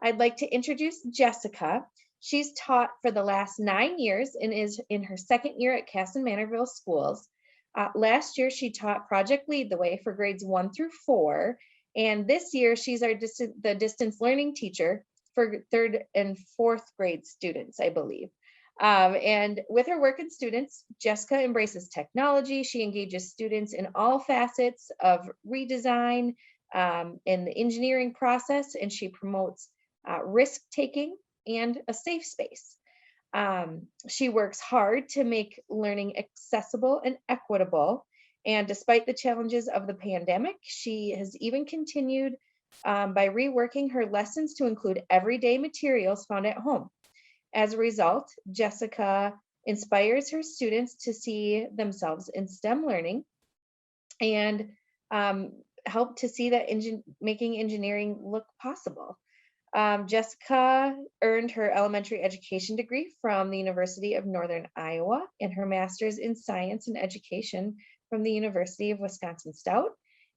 I'd like to introduce Jessica. She's taught for the last 9 years and is in her second year at Kasson-Mantorville schools. Last year, she taught Project Lead the Way for grades 1 through 4. And this year, she's the distance learning teacher for 3rd and 4th grade students, I believe. And with her work with students, Jessica embraces technology. She engages students in all facets of redesign in the engineering process, and she promotes risk-taking and a safe space. She works hard to make learning accessible and equitable. And despite the challenges of the pandemic, she has even continued by reworking her lessons to include everyday materials found at home. As a result, Jessica inspires her students to see themselves in STEM learning and help to see that making engineering look possible. Jessica earned her elementary education degree from the University of Northern Iowa and her master's in science and education from the University of Wisconsin-Stout.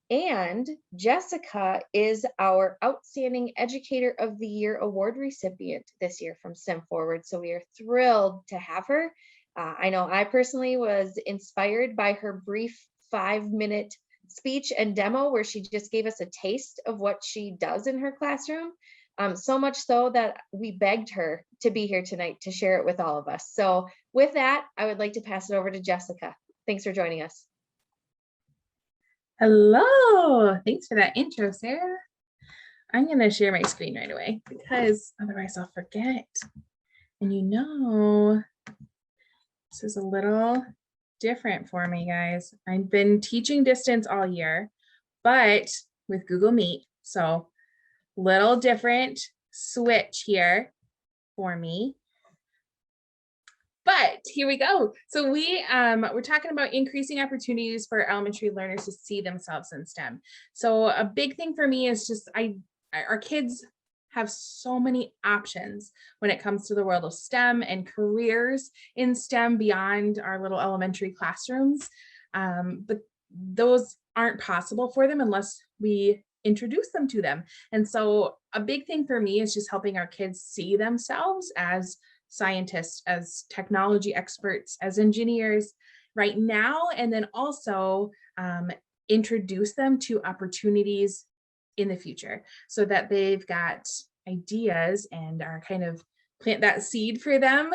And Jessica is our Outstanding Educator of the Year award recipient this year from STEM Forward. So we are thrilled to have her. I know I personally was inspired by her brief 5-minute speech and demo where she just gave us a taste of what she does in her classroom. So much so that we begged her to be here tonight to share it with all of us. So with that, I would like to pass it over to Jessica. Thanks for joining us. Hello, thanks for that intro, Sarah. I'm going to share my screen right away because otherwise I'll forget. And you know, this is a little different for me, guys. I've been teaching distance all year, but with Google Meet. So little different switch here for me. But here we go. So we're talking about increasing opportunities for elementary learners to see themselves in STEM. So a big thing for me is just our kids have so many options when it comes to the world of STEM and careers in STEM beyond our little elementary classrooms. But those aren't possible for them unless we introduce them to them. And so a big thing for me is just helping our kids see themselves as scientists, as technology experts, as engineers right now, and then also introduce them to opportunities in the future so that they've got ideas and are kind of plant that seed for them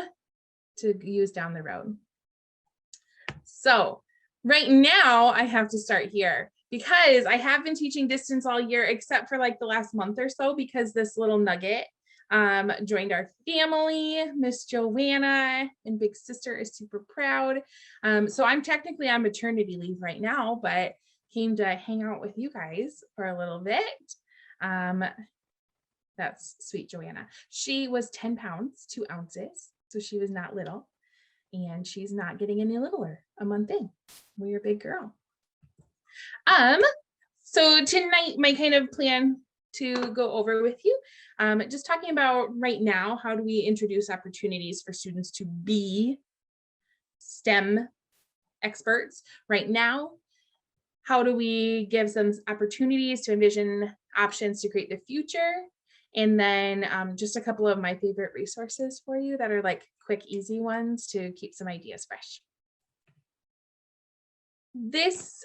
to use down the road. So right now I have to start here because I have been teaching distance all year except for like the last month or so because this little nugget joined our family. Miss Joanna and big sister is super proud. So I'm technically on maternity leave right now, but came to hang out with you guys for a little bit. That's sweet Joanna. She was 10 pounds, 2 ounces. So she was not little and she's not getting any littler a month in. We're a big girl. So tonight, my kind of plan to go over with you, just talking about right now, how do we introduce opportunities for students to be STEM experts right now? How do we give them opportunities to envision options to create the future? And then just a couple of my favorite resources for you that are like quick, easy ones to keep some ideas fresh. This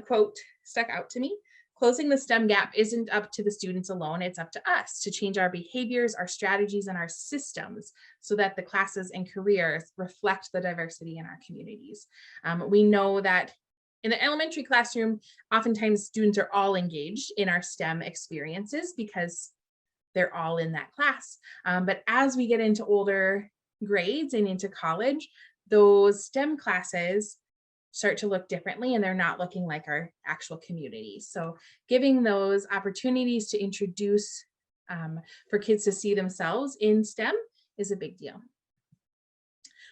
quote stuck out to me. Closing the STEM gap isn't up to the students alone, it's up to us to change our behaviors, our strategies, and our systems so that the classes and careers reflect the diversity in our communities. We know that in the elementary classroom, oftentimes students are all engaged in our STEM experiences because they're all in that class. But as we get into older grades and into college, those STEM classes start to look differently and they're not looking like our actual communities. So giving those opportunities to introduce for kids to see themselves in STEM is a big deal.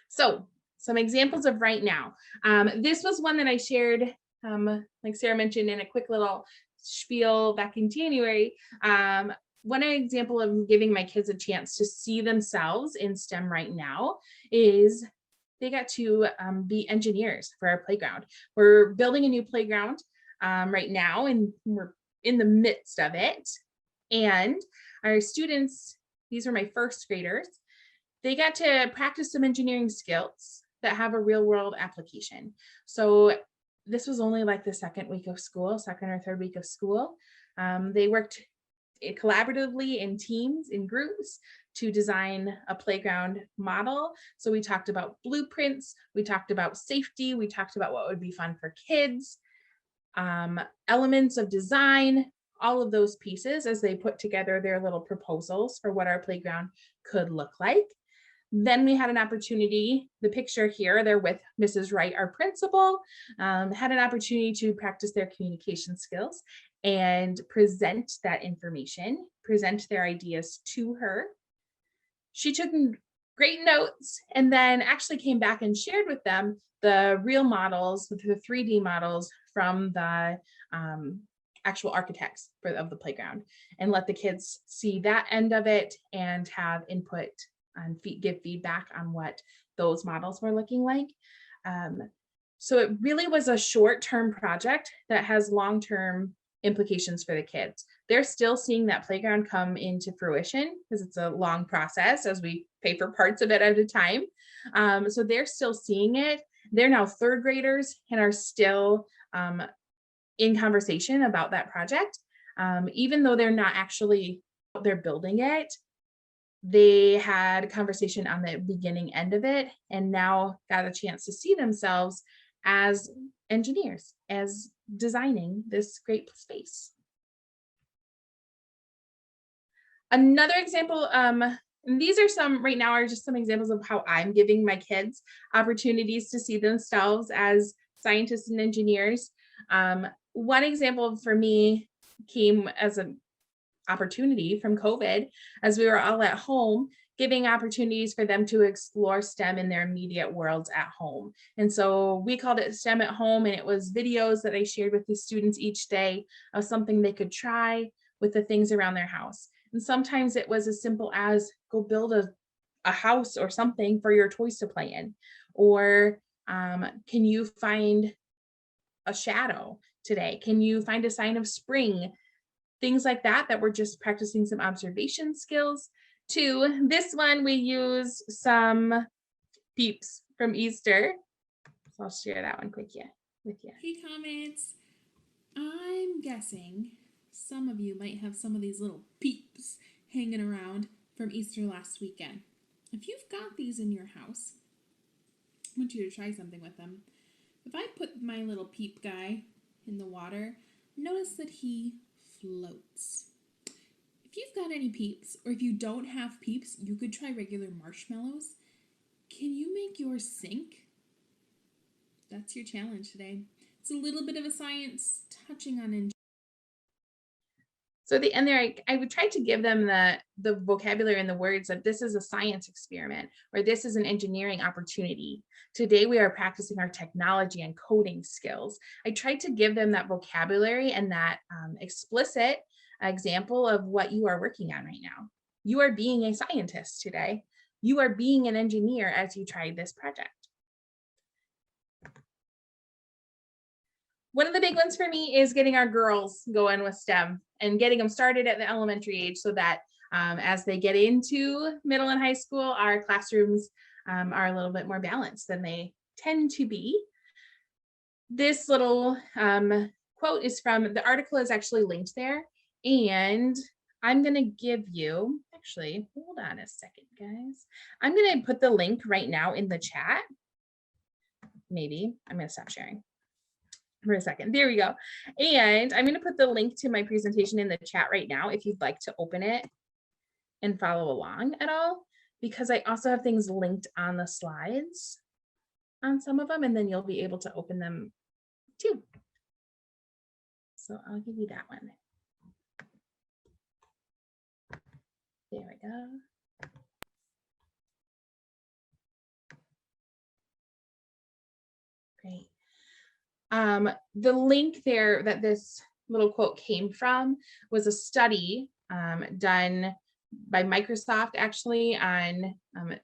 So some examples of right now. This was one that I shared, like Sarah mentioned, in a quick little spiel back in January. One example of giving my kids a chance to see themselves in STEM right now is they got to be engineers for our playground. We're building a new playground right now, and we're in the midst of it. And our students, these were my first graders, they got to practice some engineering skills that have a real world application. So this was only like the second week of school, second or third week of school. They worked collaboratively in teams, in groups, to design a playground model. So we talked about blueprints, we talked about safety, we talked about what would be fun for kids, elements of design, all of those pieces as they put together their little proposals for what our playground could look like. Then we had an opportunity, the picture here, they're with Mrs. Wright, our principal, had an opportunity to practice their communication skills and present that information, present their ideas to her. She took great notes and then actually came back and shared with them the real models, the 3D models from the actual architects of the playground, and let the kids see that end of it and have input and give feedback on what those models were looking like. So it really was a short-term project that has long-term implications for the kids. They're still seeing that playground come into fruition because it's a long process as we pay for parts of it at a time. So they're still seeing it. They're now third graders and are still in conversation about that project. Even though they're not actually, they're building it, they had a conversation on the beginning end of it and now got a chance to see themselves as engineers, as designing this great space. Another example, these are some right now are just some examples of how I'm giving my kids opportunities to see themselves as scientists and engineers. One example for me came as an opportunity from COVID, as we were all at home, giving opportunities for them to explore STEM in their immediate worlds at home. And so we called it STEM at Home, and it was videos that I shared with the students each day of something they could try with the things around their house. And sometimes it was as simple as go build a house or something for your toys to play in. Or can you find a shadow today? Can you find a sign of spring? Things like that, that we're just practicing some observation skills. To this one, we use some peeps from Easter. So I'll share that one with you. Hey, comments. I'm guessing some of you might have some of these little peeps hanging around from Easter last weekend. If you've got these in your house, I want you to try something with them. If I put my little peep guy in the water, notice that he floats. If you've got any peeps, or if you don't have peeps, you could try regular marshmallows. Can you make yours sink? That's your challenge today. It's a little bit of a science touching on engineering. So the end there, I would try to give them the vocabulary and the words that this is a science experiment, or this is an engineering opportunity. Today we are practicing our technology and coding skills. I tried to give them that vocabulary and that explicit example of what you are working on right now. You are being a scientist today. You are being an engineer as you try this project. One of the big ones for me is getting our girls going with STEM and getting them started at the elementary age so that as they get into middle and high school, our classrooms are a little bit more balanced than they tend to be. This little quote is from, the article is actually linked there, and I'm going to give you, actually, hold on a second, guys. I'm going to put the link right now in the chat. Maybe I'm going to stop sharing for a second. There we go. And I'm going to put the link to my presentation in the chat right now if you'd like to open it and follow along at all, because I also have things linked on the slides on some of them, and then you'll be able to open them too. So I'll give you that one. There we go. Great. The link there that this little quote came from was a study done by Microsoft, actually, on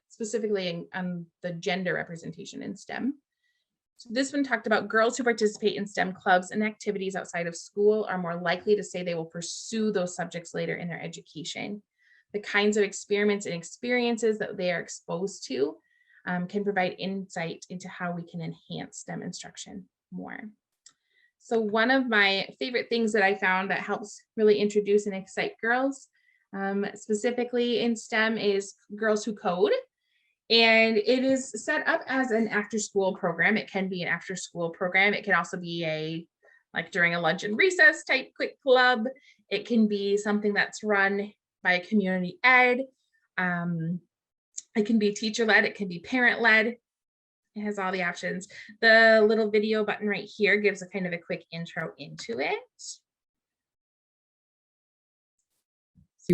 specifically on the gender representation in STEM. So this one talked about girls who participate in STEM clubs and activities outside of school are more likely to say they will pursue those subjects later in their education. the kinds of experiments and experiences that they are exposed to can provide insight into how we can enhance STEM instruction more. So one of my favorite things that I found that helps really introduce and excite girls, specifically in STEM, is Girls Who Code. And it is set up as an after-school program. It can be an after-school program. It can also be like during a lunch and recess type quick club. It can be something that's run by a community ed. It can be teacher-led. It can be parent-led. It has all the options. The little video button right here gives a kind of a quick intro into it.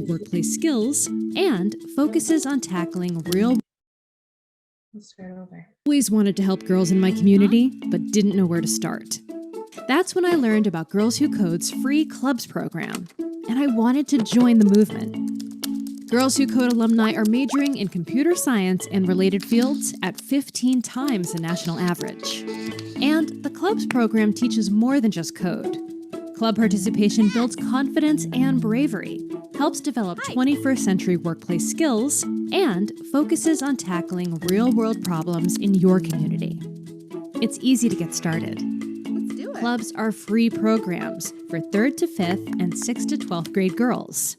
Workplace skills and focuses on tackling real. Let's start over. Always wanted to help girls in my community, but didn't know where to start. That's when I learned about Girls Who Code's free clubs program, and I wanted to join the movement. Girls Who Code alumni are majoring in computer science and related fields at 15 times the national average. And the clubs program teaches more than just code. Club participation builds confidence and bravery, helps develop 21st century workplace skills, and focuses on tackling real-world problems in your community. It's easy to get started. Let's do it. Clubs are free programs for 3rd to 5th and 6th to 12th grade girls.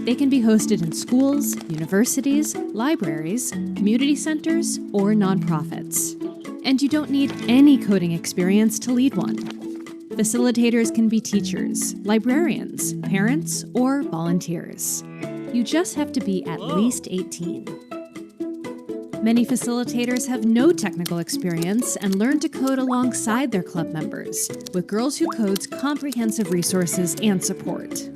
They can be hosted in schools, universities, libraries, community centers, or nonprofits. And you don't need any coding experience to lead one. Facilitators can be teachers, librarians, parents, or volunteers. You just have to be at least 18. Many facilitators have no technical experience and learn to code alongside their club members with Girls Who Code's comprehensive resources and support.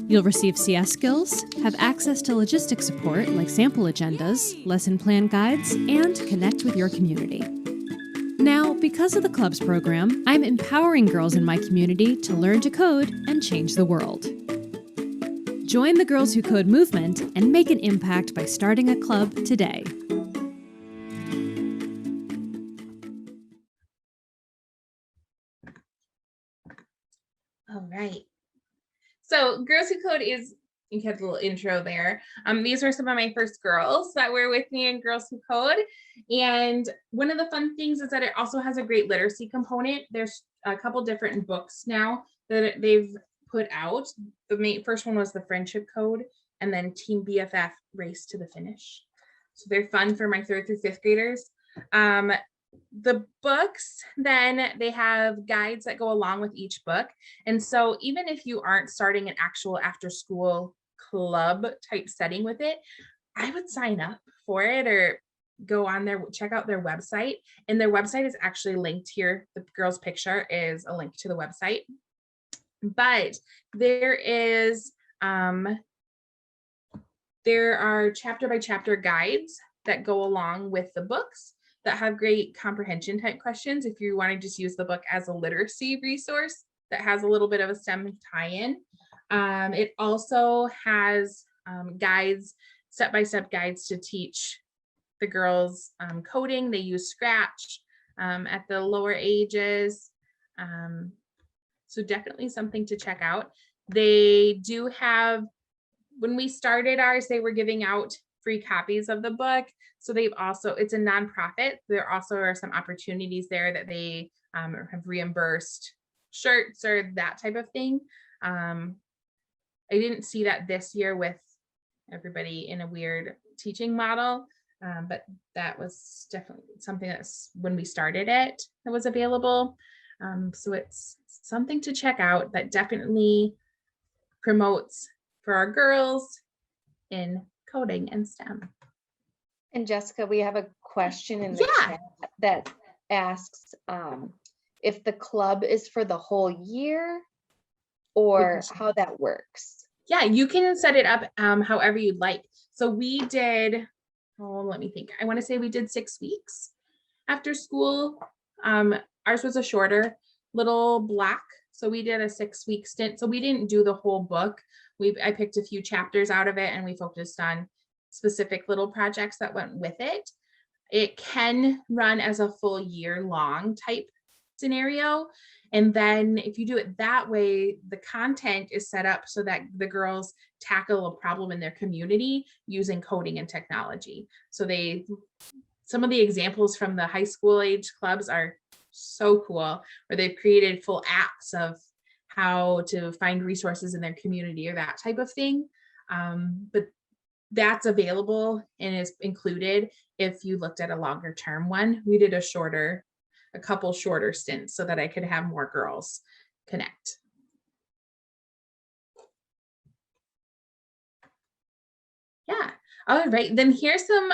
You'll receive CS skills, have access to logistics support like sample agendas, lesson plan guides, and connect with your community. Now, because of the clubs program, I'm empowering girls in my community to learn to code and change the world. Join the Girls Who Code movement and make an impact by starting a club today. All right. So Girls Who Code is, you had a little intro there. These were some of my first girls that were with me in Girls Who Code. And one of the fun things is that it also has a great literacy component. There's a couple different books now that they've put out. The first one was the Friendship Code, and then Team BFF Race to the Finish. So they're fun for my 3rd through 5th graders. The books, then they have guides that go along with each book. And so even if you aren't starting an actual after school club type setting with it, I would sign up for it or go on there, check out their website. And their website is actually linked here. The girl's picture is a link to the website. But there are chapter by chapter guides that go along with the books that have great comprehension type questions if you want to just use the book as a literacy resource that has a little bit of a STEM tie-in. It also has guides, step-by-step guides to teach the girls coding. They use Scratch at the lower ages. So definitely something to check out. They do have, when we started ours, they were giving out free copies of the book. So they've also, it's a nonprofit. There also are some opportunities there that they have reimbursed shirts or that type of thing. I didn't see that this year with everybody in a weird teaching model, but that was definitely something that's when we started it that was available. So it's something to check out that definitely promotes for our girls in coding and STEM. And Jessica, we have a question in the chat that asks if the club is for the whole year or how that works. Yeah, you can set it up however you'd like. So we did, let me think. I want to say we did 6 weeks after school. Ours was a shorter little block. So we did a 6-week stint. So we didn't do the whole book. I picked a few chapters out of it and we focused on specific little projects that went with it. It can run as a full year long type scenario. And then if you do it that way, the content is set up so that the girls tackle a problem in their community using coding and technology. So some of the examples from the high school age clubs are so cool, where they've created full apps of how to find resources in their community or that type of thing. But that's available and is included if you looked at a longer term one. We did a couple shorter stints so that I could have more girls connect. Yeah. All right. Then here's some,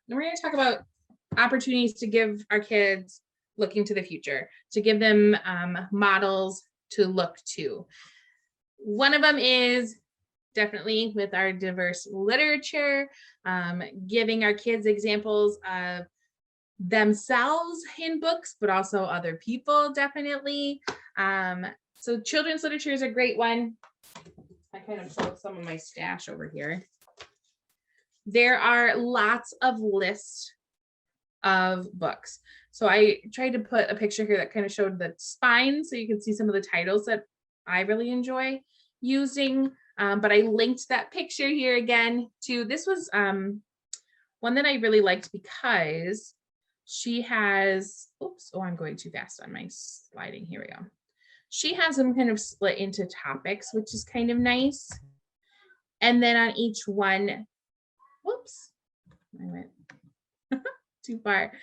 we're going to talk about opportunities to give our kids looking to the future, to give them models to look to. One of them is definitely with our diverse literature, giving our kids examples of themselves in books, but also other people, definitely. So children's literature is a great one. I kind of pulled some of my stash over here. There are lots of lists of books. So I tried to put a picture here that kind of showed the spine so you can see some of the titles that I really enjoy using. But I linked that picture here again to, this was one that I really liked because she has, I'm going too fast on my sliding. Here we go. She has them kind of split into topics, which is kind of nice. And then on each one, I went too far.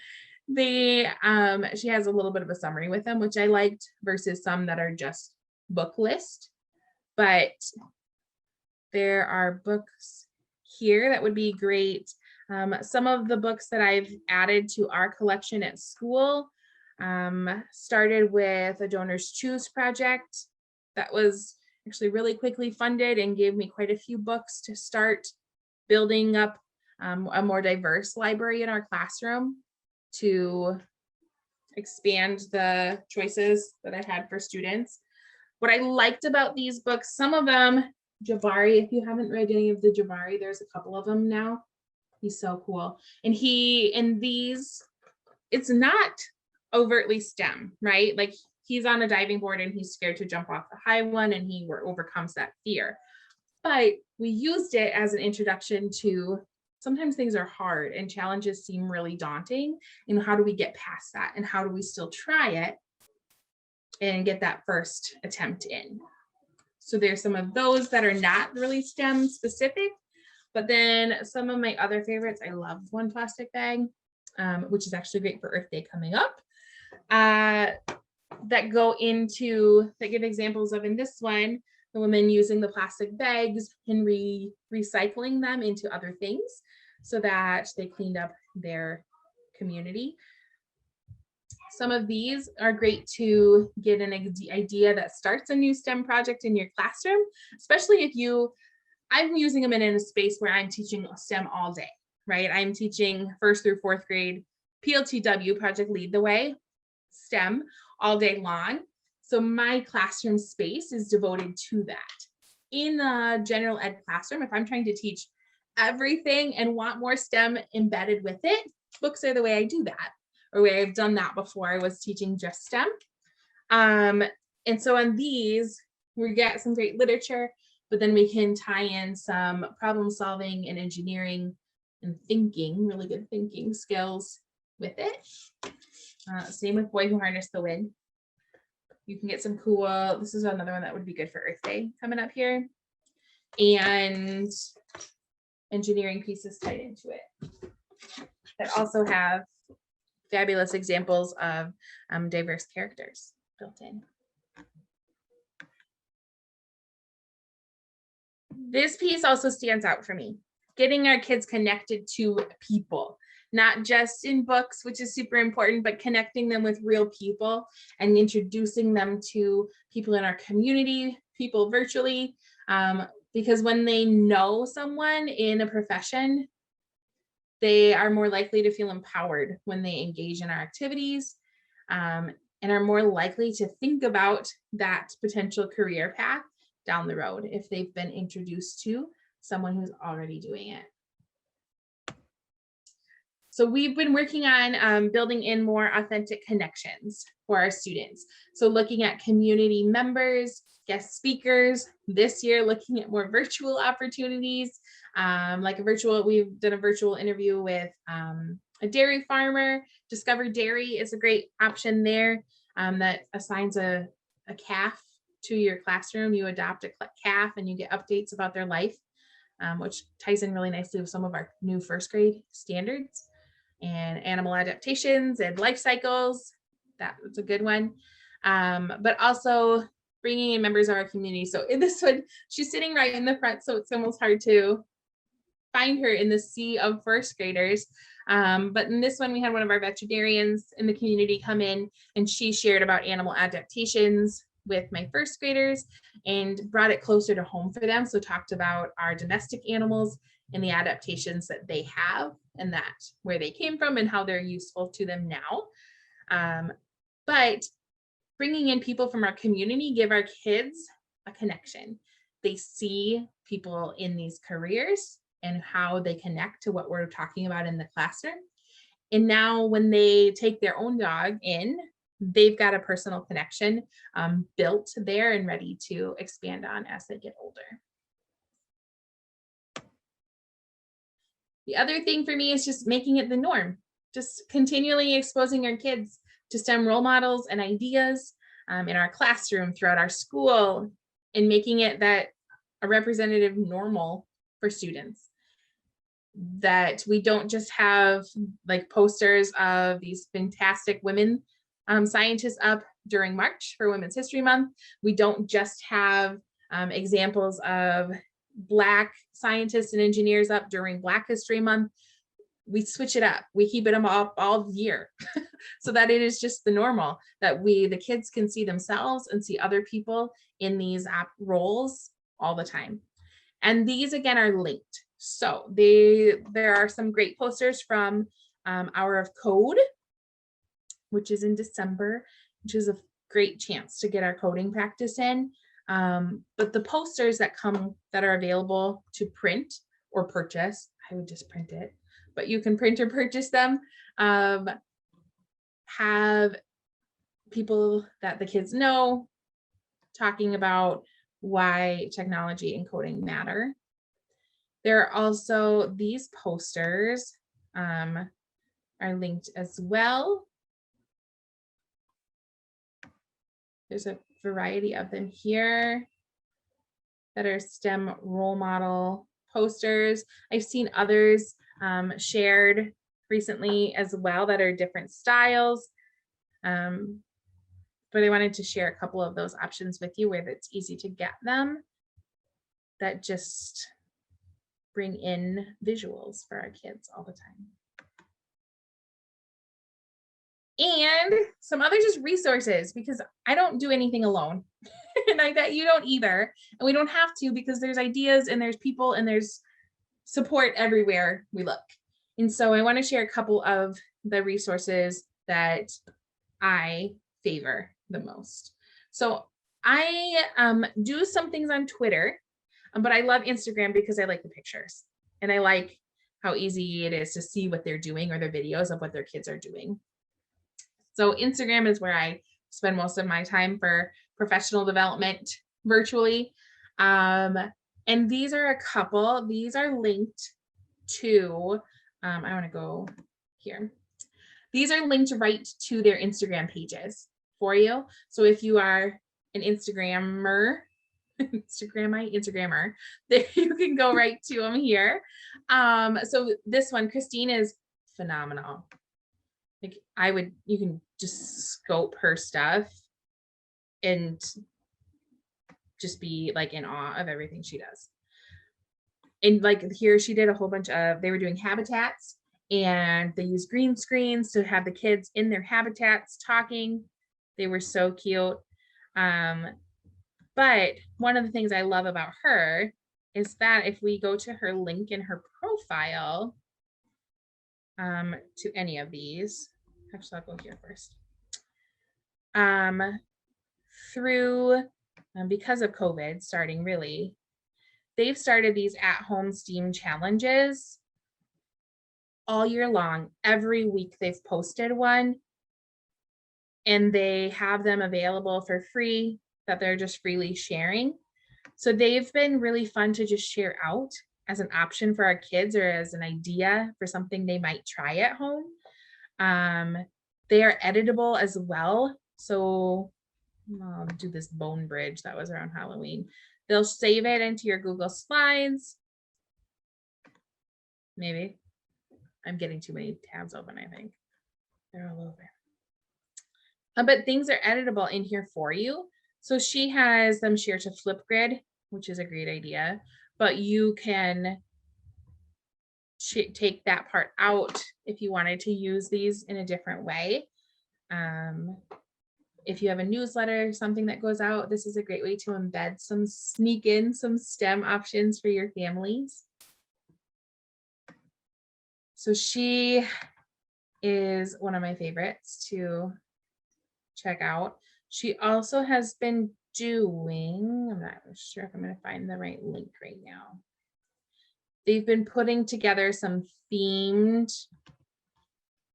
She has a little bit of a summary with them, which I liked, versus some that are just book list. But there are books here that would be great. Some of the books that I've added to our collection at school started with a Donors Choose project that was actually really quickly funded and gave me quite a few books to start building up a more diverse library in our classroom to expand the choices that I had for students. What I liked about these books, some of them, Jabari, if you haven't read any of the Jabari, there's a couple of them now. He's so cool. And in these, it's not overtly STEM, right? Like he's on a diving board and he's scared to jump off the high one and he overcomes that fear. But we used it as an introduction to sometimes things are hard and challenges seem really daunting. And how do we get past that? And how do we still try it and get that first attempt in? So there's some of those that are not really STEM specific, but then some of my other favorites, I love One Plastic Bag, which is actually great for Earth Day coming up, that give examples of, in this one, the women using the plastic bags and recycling them into other things so that they cleaned up their community. Some of these are great to get an idea that starts a new STEM project in your classroom, especially if I'm using them in a space where I'm teaching STEM all day, right? I'm teaching 1st through 4th grade PLTW, Project Lead the Way, STEM all day long. So my classroom space is devoted to that. In a general ed classroom, if I'm trying to teach everything and want more STEM embedded with it, books are the way I do that, or way I've done that before I was teaching just STEM. And so on these, we get some great literature, but then we can tie in some problem solving and engineering and thinking, really good thinking skills with it. Same with Boy Who Harnessed the Wind. You can get some cool, this is another one that would be good for Earth Day coming up here. And engineering pieces tied into it that also have fabulous examples of diverse characters built in. This piece also stands out for me, getting our kids connected to people, not just in books, which is super important, but connecting them with real people and introducing them to people in our community, people virtually, because when they know someone in a profession, they are more likely to feel empowered when they engage in our activities, and are more likely to think about that potential career path down the road if they've been introduced to someone who's already doing it. So we've been working on building in more authentic connections for our students. So looking at community members, guest speakers, this year looking at more virtual opportunities, we've done a virtual interview with a dairy farmer. Discover Dairy is a great option there that assigns a calf to your classroom. You adopt a calf and you get updates about their life, which ties in really nicely with some of our new first grade standards and animal adaptations and life cycles. That's a good one. But also bringing in members of our community. So in this one, she's sitting right in the front, so it's almost hard to find her in the sea of first graders. But in this one, we had one of our veterinarians in the community come in, and she shared about animal adaptations with my first graders and brought it closer to home for them. So talked about our domestic animals and the adaptations that they have and that where they came from and how they're useful to them now. But bringing in people from our community give our kids a connection. They see people in these careers and how they connect to what we're talking about in the classroom. And now when they take their own dog in, they've got a personal connection built there and ready to expand on as they get older. The other thing for me is just making it the norm, just continually exposing our kids to STEM role models and ideas in our classroom, throughout our school, and making it that a representative normal for students. That we don't just have like posters of these fantastic women scientists up during March for Women's History Month. We don't just have examples of Black scientists and engineers up during Black History Month. We switch it up. We keep it up all year so that it is just the normal, that the kids can see themselves and see other people in these roles all the time. And these again are linked. So there are some great posters from Hour of Code, which is in December, which is a great chance to get our coding practice in. But the posters that are available to print or purchase, I would just print it, but you can print or purchase them, have people that the kids know talking about why technology and coding matter. There are also these posters are linked as well. There's a variety of them here that are STEM role model posters. I've seen others shared recently as well that are different styles. But I wanted to share a couple of those options with you where it's easy to get them, that just bring in visuals for our kids all the time. And some other just resources, because I don't do anything alone. And I bet you don't either. And we don't have to, because there's ideas and there's people and there's support everywhere we look. And so I want to share a couple of the resources that I favor the most. So I do some things on Twitter, but I love Instagram because I like the pictures and I like how easy it is to see what they're doing or the videos of what their kids are doing. So Instagram is where I spend most of my time for professional development virtually. And these are a couple. These are linked to, I want to go here. These are linked right to their Instagram pages for you. So if you are an Instagrammer, then you can go right to them here. So this one, Christine, is phenomenal. Like you can just scope her stuff and just be like in awe of everything she does. And like here, she did a whole bunch of, they were doing habitats and they used green screens to have the kids in their habitats talking. They were so cute. But one of the things I love about her is that if we go to her link in her profile, to any of these, actually I'll go here first. Because of COVID starting, really, they've started these at-home STEAM challenges all year long. Every week they've posted one, and they have them available for free that they're just freely sharing. So they've been really fun to just share out as an option for our kids or as an idea for something they might try at home. They are editable as well. So I'll do this bone bridge that was around Halloween. They'll save it into your Google Slides. Maybe I'm getting too many tabs open, I think. They're all over. But things are editable in here for you. So she has them share to Flipgrid, which is a great idea, but you can take that part out if you wanted to use these in a different way. If you have a newsletter, something that goes out, this is a great way to embed sneak in some STEM options for your families. So she is one of my favorites to check out. She also has been doing, I'm not sure if I'm going to find the right link right now. They've been putting together some themed,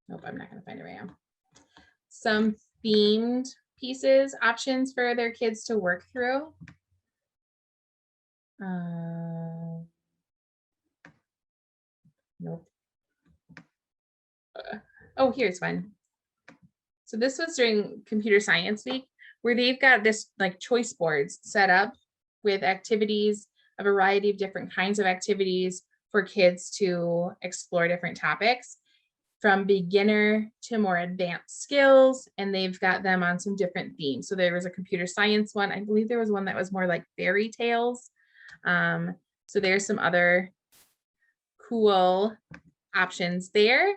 nope, I'm not going to find it right now. Some themed pieces, options for their kids to work through. Nope. Oh, here's one. So this was during Computer Science Week, where they've got this like choice boards set up with activities, a variety of different kinds of activities for kids to explore different topics, from beginner to more advanced skills, and they've got them on some different themes. So there was a computer science one. I believe there was one that was more like fairy tales. So there's some other cool options there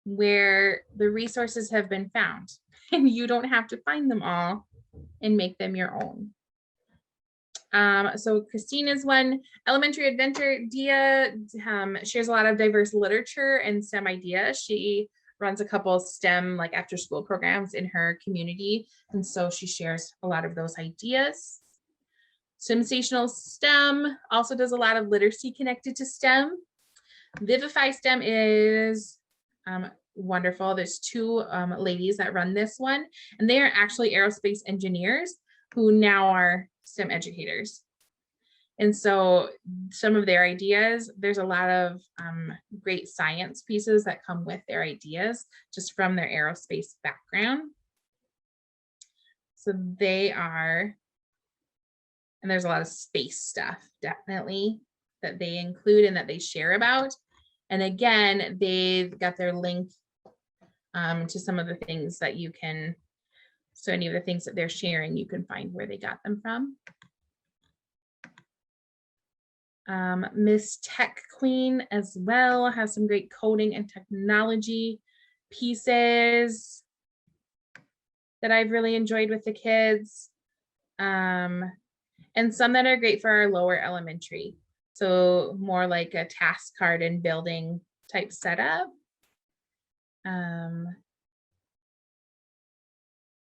where the resources have been found and you don't have to find them all and make them your own. So Christina's one, Elementary Adventure. Dia shares a lot of diverse literature and STEM ideas. She runs a couple of STEM like after school programs in her community. And so she shares a lot of those ideas. Sensational STEM also does a lot of literacy connected to STEM. Vivify STEM is wonderful. There's two ladies that run this one, and they are actually aerospace engineers who now are STEM educators. And so some of their ideas, there's a lot of great science pieces that come with their ideas just from their aerospace background. So they are, and there's a lot of space stuff definitely that they include and that they share about. And again, they've got their link to some of the things that you can, so any of the things that they're sharing, you can find where they got them from. Miss Tech Queen as well has some great coding and technology pieces that I've really enjoyed with the kids. And some that are great for our lower elementary. So more like a task card and building type setup.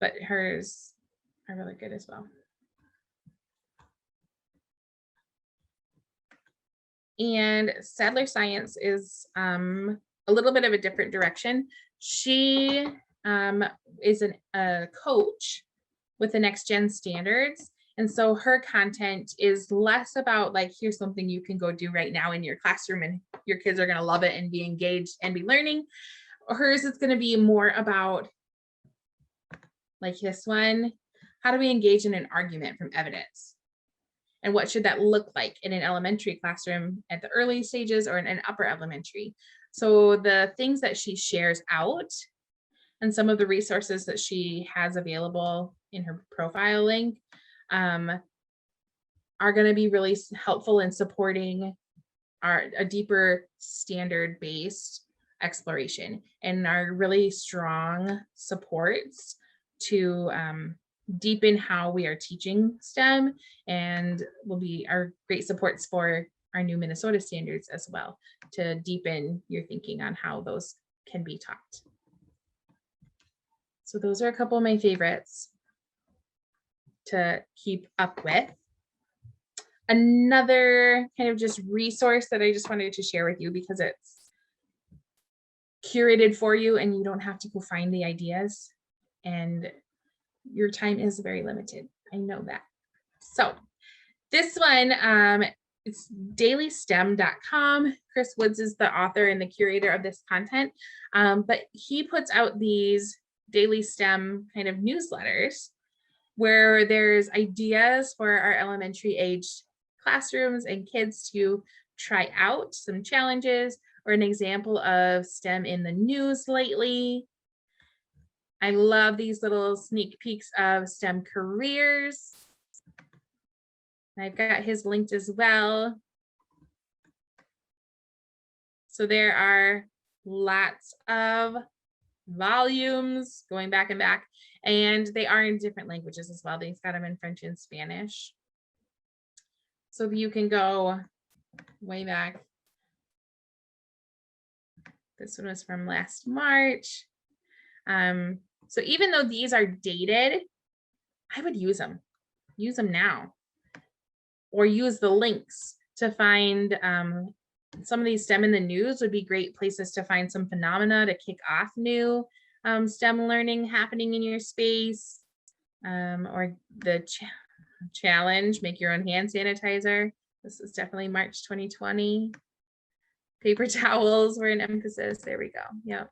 But hers are really good as well. And Sadler Science is a little bit of a different direction. She is a coach with the Next Gen Standards. And so her content is less about like, here's something you can go do right now in your classroom and your kids are going to love it and be engaged and be learning. Hers is going to be more about like this one, how do we engage in an argument from evidence? And what should that look like in an elementary classroom at the early stages or in an upper elementary? So the things that she shares out and some of the resources that she has available in her profile link are going to be really helpful in supporting a deeper standard-based exploration and our really strong supports to deepen how we are teaching STEM, and will be our great supports for our new Minnesota standards as well, to deepen your thinking on how those can be taught. So those are a couple of my favorites to keep up with. Another kind of just resource that I just wanted to share with you because it's curated for you and you don't have to go find the ideas, and your time is very limited. I know that. So this one, it's dailystem.com. Chris Woods is the author and the curator of this content, but he puts out these daily STEM kind of newsletters where there's ideas for our elementary aged classrooms and kids to try out some challenges or an example of STEM in the news lately. I love these little sneak peeks of STEM careers. I've got his linked as well. So there are lots of volumes going back and back, and they are in different languages as well. They've got them in French and Spanish. So you can go way back. This one was from last March. So even though these are dated, I would use them. Use them now. Or use the links to find some of these STEM in the news would be great places to find some phenomena to kick off new STEM learning happening in your space. Or the challenge, make your own hand sanitizer. This is definitely March 2020. Paper towels were an emphasis. There we go. Yep.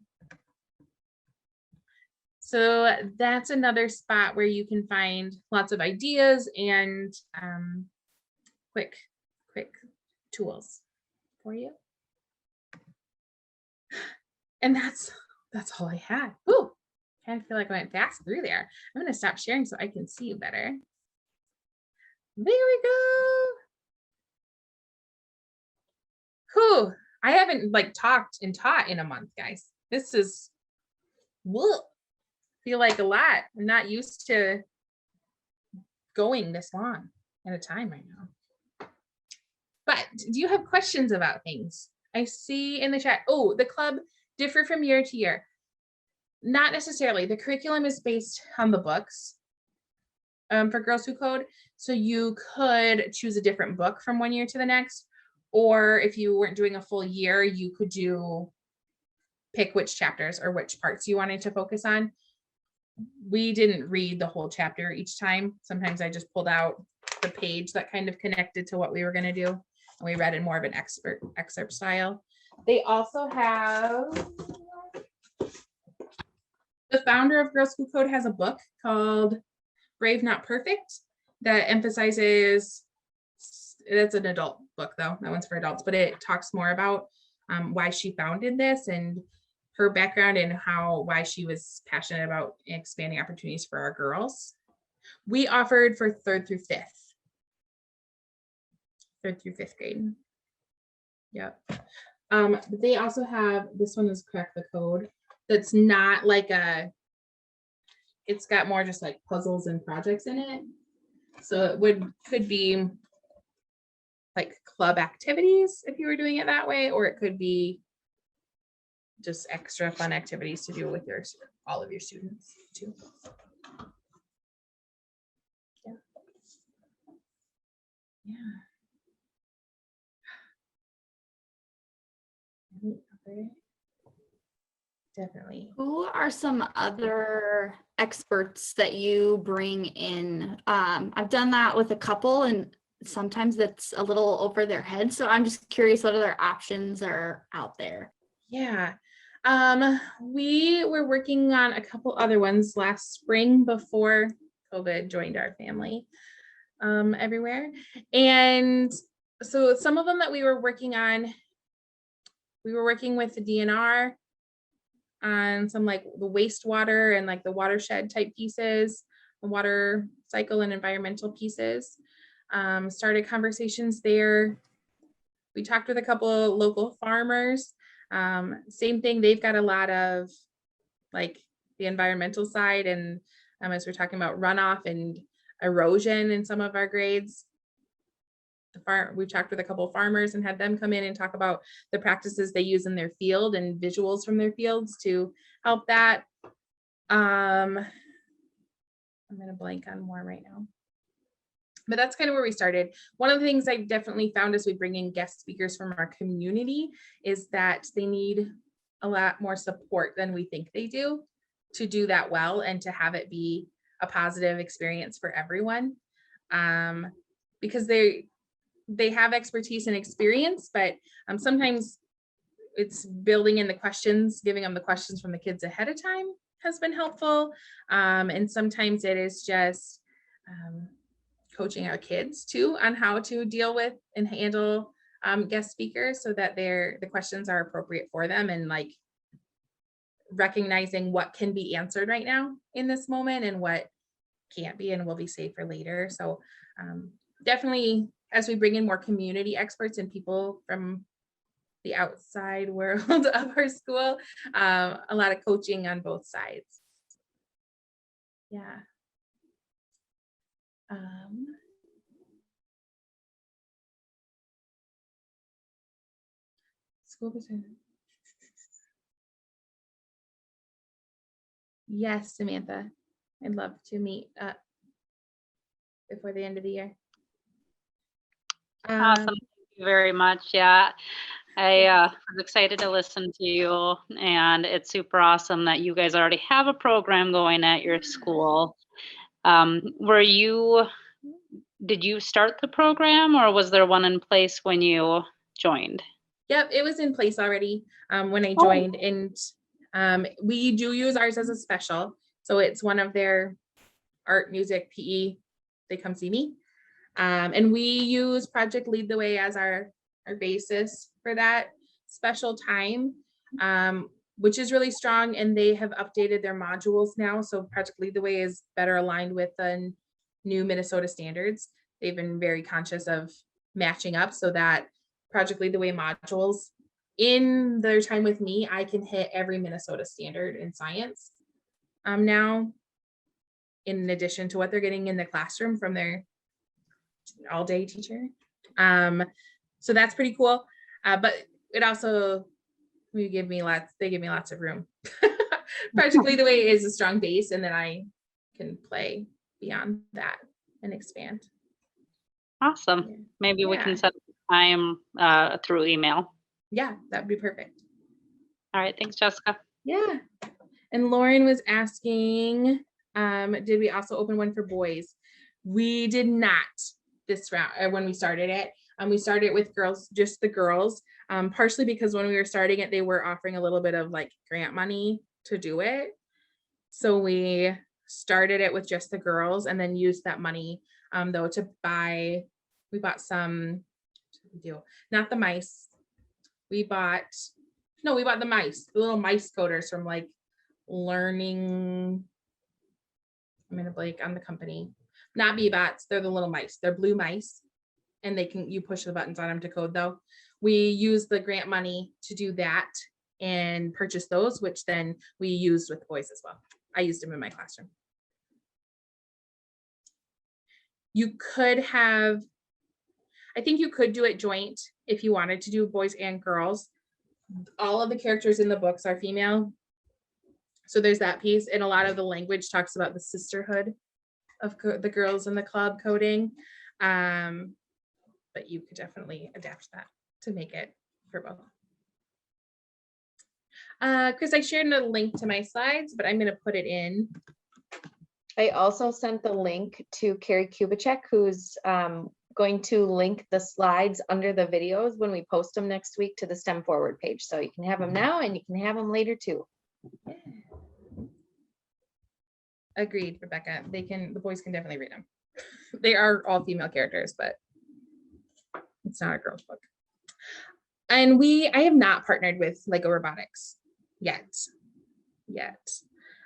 So that's another spot where you can find lots of ideas and quick tools for you. And that's all I had. Ooh, kind of feel like I went fast through there. I'm going to stop sharing so I can see you better. There we go. Whew. I haven't like talked and taught in a month, guys. This is, feel like a lot. I'm not used to going this long at a time right now. But do you have questions about things? I see in the chat, oh, the club differ from year to year. Not necessarily. The curriculum is based on the books for Girls Who Code. So you could choose a different book from one year to the next. Or if you weren't doing a full year, you could pick which chapters or which parts you wanted to focus on. We didn't read the whole chapter each time. Sometimes I just pulled out the page that kind of connected to what we were going to do. And we read in more of an excerpt style. They also have, the founder of Girls Who Code has a book called Brave Not Perfect that emphasizes, it's an adult book though, that one's for adults, but it talks more about why she founded this and her background and why she was passionate about expanding opportunities for our girls. We offered for third through fifth grade. Yep. They also have, this one is Crack the Code. That's not like it's got more just like puzzles and projects in it. So it could be like club activities if you were doing it that way, or it could be just extra fun activities to do with all of your students too. Yeah. Okay. Definitely. Who are some other experts that you bring in? I've done that with a couple and sometimes that's a little over their head. So I'm just curious what other options are out there. Yeah. We were working on a couple other ones last spring before COVID joined our family everywhere. And so some of them that we were working on, we were working with the DNR on some like the wastewater and like the watershed type pieces, the water cycle and environmental pieces. Started conversations there. We talked with a couple of local farmers. Same thing, they've got a lot of like the environmental side, and as we're talking about runoff and erosion in some of our grades, we talked with a couple of farmers and had them come in and talk about the practices they use in their field and visuals from their fields to help that. I'm going to blank on more right now. But that's kind of where we started. One of the things I definitely found as we bring in guest speakers from our community is that they need a lot more support than we think they do to do that well and to have it be a positive experience for everyone. Because they have expertise and experience, but sometimes it's building in the questions, giving them the questions from the kids ahead of time has been helpful. And sometimes it is just coaching our kids too on how to deal with and handle guest speakers so that the questions are appropriate for them, and like recognizing what can be answered right now in this moment and what can't be and will be saved for later. So definitely as we bring in more community experts and people from the outside world of our school, a lot of coaching on both sides. Yeah. School vision. Yes, Samantha, I'd love to meet up before the end of the year. Awesome. Thank you very much. Yeah, I was excited to listen to you, and it's super awesome that you guys already have a program going at your school. Did you start the program, or was there one in place when you joined? Yep, it was in place already when I joined, and we do use ours as a special. So it's one of their art, music, PE, they come see me. And we use Project Lead the Way as our basis for that special time, which is really strong. And they have updated their modules now. So Project Lead the Way is better aligned with the new Minnesota standards. They've been very conscious of matching up so that Project Lead the Way modules in their time with me, I can hit every Minnesota standard in science now, in addition to what they're getting in the classroom from their all-day teacher. So that's pretty cool. But it also, they give me lots of room. Project Lead the Way is a strong base, and then I can play beyond that and expand. Awesome. Yeah. Maybe we can set a time through email. Yeah, that'd be perfect. All right. Thanks, Jessica. Yeah. And Lauren was asking, did we also open one for boys? We did not this round when we started it. We started with girls, just the girls, partially because when we were starting it, they were offering a little bit of like grant money to do it. So we started it with just the girls and then used that money though to buy, we bought some, not the mice. We bought the mice, the little mice coders from like Learning. I'm gonna blank on the company. Not Bebots, they're the little mice. They're blue mice, and you push the buttons on them to code though. We used the grant money to do that and purchase those, which then we used with boys as well. I used them in my classroom. I think you could do it joint if you wanted to do boys and girls. All of the characters in the books are female. So there's that piece, and a lot of the language talks about the sisterhood of the girls in the club coding. But you could definitely adapt that to make it for both. Chris, I shared a link to my slides, but I'm going to put it in. I also sent the link to Carrie Kubicek, who's going to link the slides under the videos when we post them next week to the STEM Forward page. So you can have them now and you can have them later too. Yeah. Agreed, Rebecca. The boys can definitely read them. They are all female characters, but it's not a girl's book. And I have not partnered with Lego Robotics yet.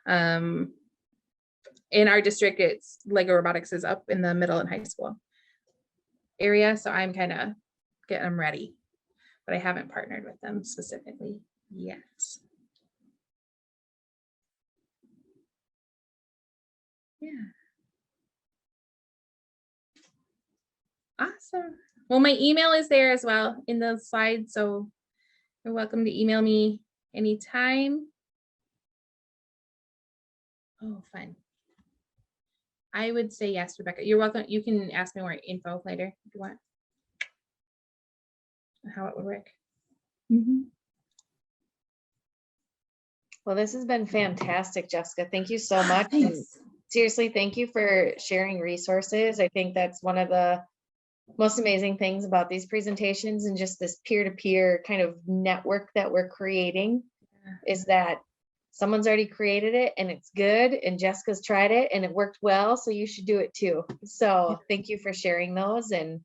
In our district, it's Lego Robotics is up in the middle and high school area, so I'm kind of getting them ready, but I haven't partnered with them specifically yet. Yeah. Awesome. Well, my email is there as well in the slides, so you're welcome to email me anytime. Oh, fun. I would say yes, Rebecca. You're welcome. You can ask me more info later if you want. How it would work. Well, this has been fantastic, Jessica. Thank you so much. And Thanks. seriously, thank you for sharing resources. I think that's one of the most amazing things about these presentations, and just this peer-to-peer kind of network that we're creating is that someone's already created it and it's good, and Jessica's tried it and it worked well, so you should do it too. So thank you for sharing those. And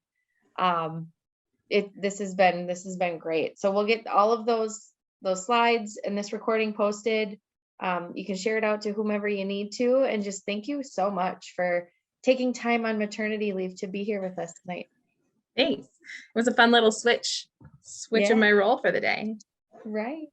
this has been great. So we'll get all of those slides and this recording posted. You can share it out to whomever you need to, and just thank you so much for taking time on maternity leave to be here with us tonight. Thanks. It was a fun little switch Yeah. of my role for the day. Right.